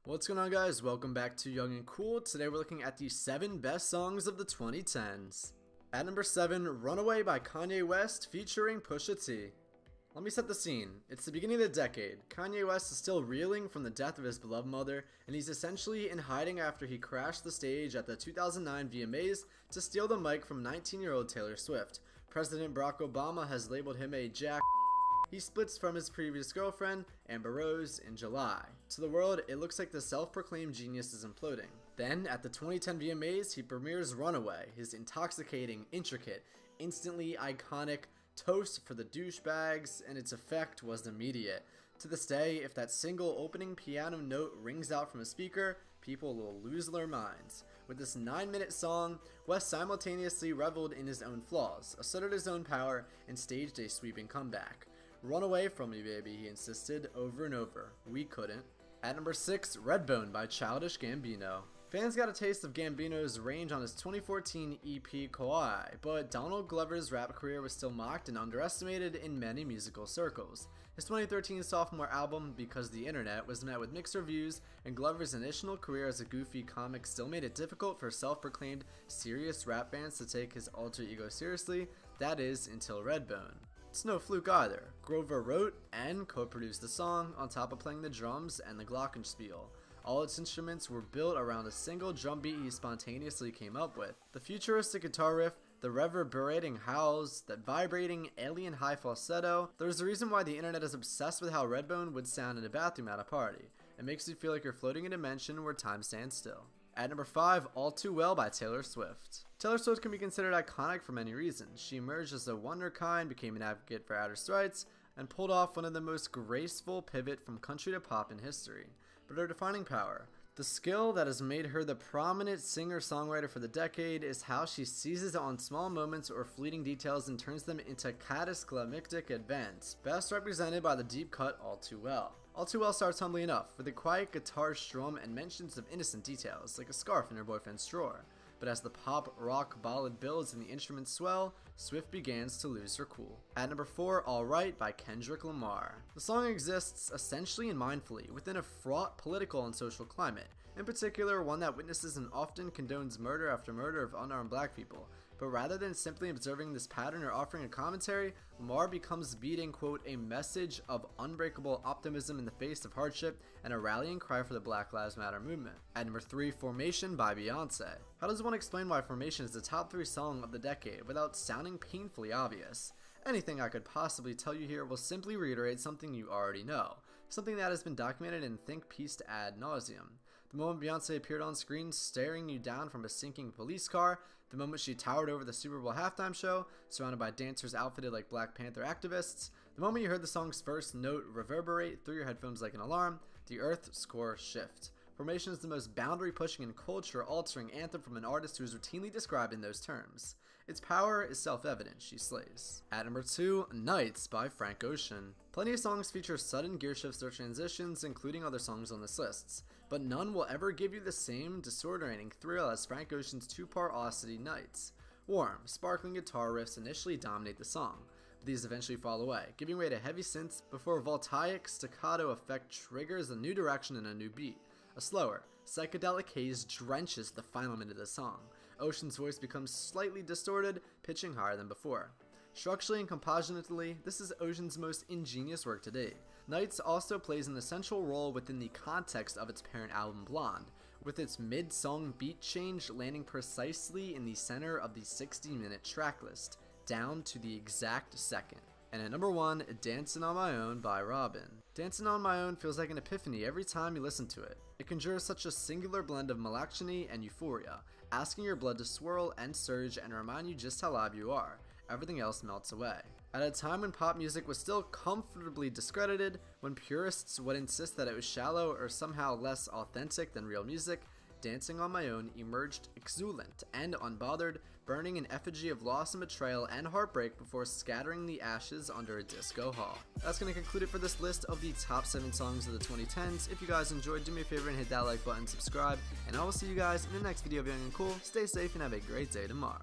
What's going on, guys? Welcome back to Young and Cool. Today we're looking at the 7 best songs of the 2010s. At number 7, Runaway by Kanye West featuring Pusha T. Let me set the scene. It's the beginning of the decade. Kanye West is still reeling from the death of his beloved mother, and he's essentially in hiding after he crashed the stage at the 2009 VMAs to steal the mic from 19-year-old Taylor Swift. President Barack Obama has labeled him a jack. He splits from his previous girlfriend, Amber Rose, in July. To the world, it looks like the self-proclaimed genius is imploding. Then, at the 2010 VMAs, he premieres Runaway, his intoxicating, intricate, instantly iconic toast for the douchebags, and its effect was immediate. To this day, if that single opening piano note rings out from a speaker, people will lose their minds. With this 9-minute song, West simultaneously reveled in his own flaws, asserted his own power, and staged a sweeping comeback. "Run away from me, baby," he insisted over and over. We couldn't. At number 6, Redbone by Childish Gambino. Fans got a taste of Gambino's range on his 2014 EP Kauai, but Donald Glover's rap career was still mocked and underestimated in many musical circles. His 2013 sophomore album, Because the Internet, was met with mixed reviews, and Glover's initial career as a goofy comic still made it difficult for self-proclaimed serious rap fans to take his alter ego seriously, that is, until Redbone. It's no fluke either. Grover wrote and co-produced the song on top of playing the drums and the glockenspiel. All its instruments were built around a single drum beat he spontaneously came up with. The futuristic guitar riff, the reverberating howls, that vibrating alien high falsetto. There's a reason why the internet is obsessed with how Redbone would sound in a bathroom at a party. It makes you feel like you're floating in a dimension where time stands still. At number 5, All Too Well by Taylor Swift. Taylor Swift can be considered iconic for many reasons. She emerged as a wonderkind, became an advocate for artists' rights, and pulled off one of the most graceful pivot from country to pop in history. But her defining power, the skill that has made her the prominent singer-songwriter for the decade, is how she seizes on small moments or fleeting details and turns them into cataclysmic events, best represented by the deep cut All Too Well. All Too Well starts humbly enough, with a quiet guitar strum and mentions of innocent details, like a scarf in her boyfriend's drawer. But as the pop-rock ballad builds and the instruments swell, Swift begins to lose her cool. At number 4, Alright by Kendrick Lamar. The song exists essentially and mindfully within a fraught political and social climate, in particular one that witnesses and often condones murder after murder of unarmed black people. But rather than simply observing this pattern or offering a commentary, Lamar becomes beating, quote, a message of unbreakable optimism in the face of hardship and a rallying cry for the Black Lives Matter movement. At number 3, Formation by Beyonce. How does one explain why Formation is the top 3 song of the decade without sounding painfully obvious? Anything I could possibly tell you here will simply reiterate something you already know, something that has been documented in think pieced ad nauseum. The moment Beyonce appeared on screen staring you down from a sinking police car, the moment she towered over the Super Bowl halftime show, surrounded by dancers outfitted like Black Panther activists, the moment you heard the song's first note reverberate through your headphones like an alarm, the earth's core shift. Formation is the most boundary-pushing and culture-altering anthem from an artist who is routinely described in those terms. Its power is self-evident, she slays. At number 2, Nights by Frank Ocean. Plenty of songs feature sudden gear shifts or transitions, including other songs on this list, but none will ever give you the same disorienting thrill as Frank Ocean's 2-part oddity Nights. Warm, sparkling guitar riffs initially dominate the song, but these eventually fall away, giving way to heavy synths before a voltaic staccato effect triggers a new direction and a new beat. A slower, psychedelic haze drenches the final minute of the song. Ocean's voice becomes slightly distorted, pitching higher than before. Structurally and compositionally, this is Ocean's most ingenious work to date. Nights also plays an essential role within the context of its parent album Blonde, with its mid-song beat change landing precisely in the center of the 60-minute tracklist, down to the exact second. And at number 1, Dancing on My Own by Robyn. Dancing on My Own feels like an epiphany every time you listen to it. It conjures such a singular blend of melancholy and euphoria, asking your blood to swirl and surge and remind you just how live you are. Everything else melts away. At a time when pop music was still comfortably discredited, when purists would insist that it was shallow or somehow less authentic than real music, Dancing on My Own emerged exuberant and unbothered, burning an effigy of loss and betrayal and heartbreak before scattering the ashes under a disco hall. That's going to conclude it for this list of the top 7 songs of the 2010s. If you guys enjoyed, do me a favor and hit that like button, subscribe, and I will see you guys in the next video of Young and Cool. Stay safe and have a great day tomorrow.